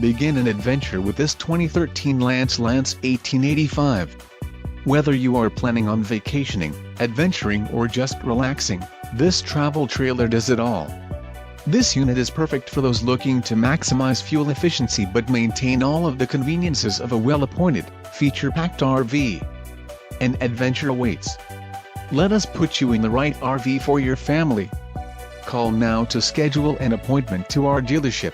Begin an adventure with this 2013 Lance 1885. Whether you are planning on vacationing, adventuring or just relaxing, this travel trailer does it all. This unit is perfect for those looking to maximize fuel efficiency but maintain all of the conveniences of a well-appointed, feature-packed RV. An adventure awaits. Let us put you in the right RV for your family. Call now to schedule an appointment to our dealership.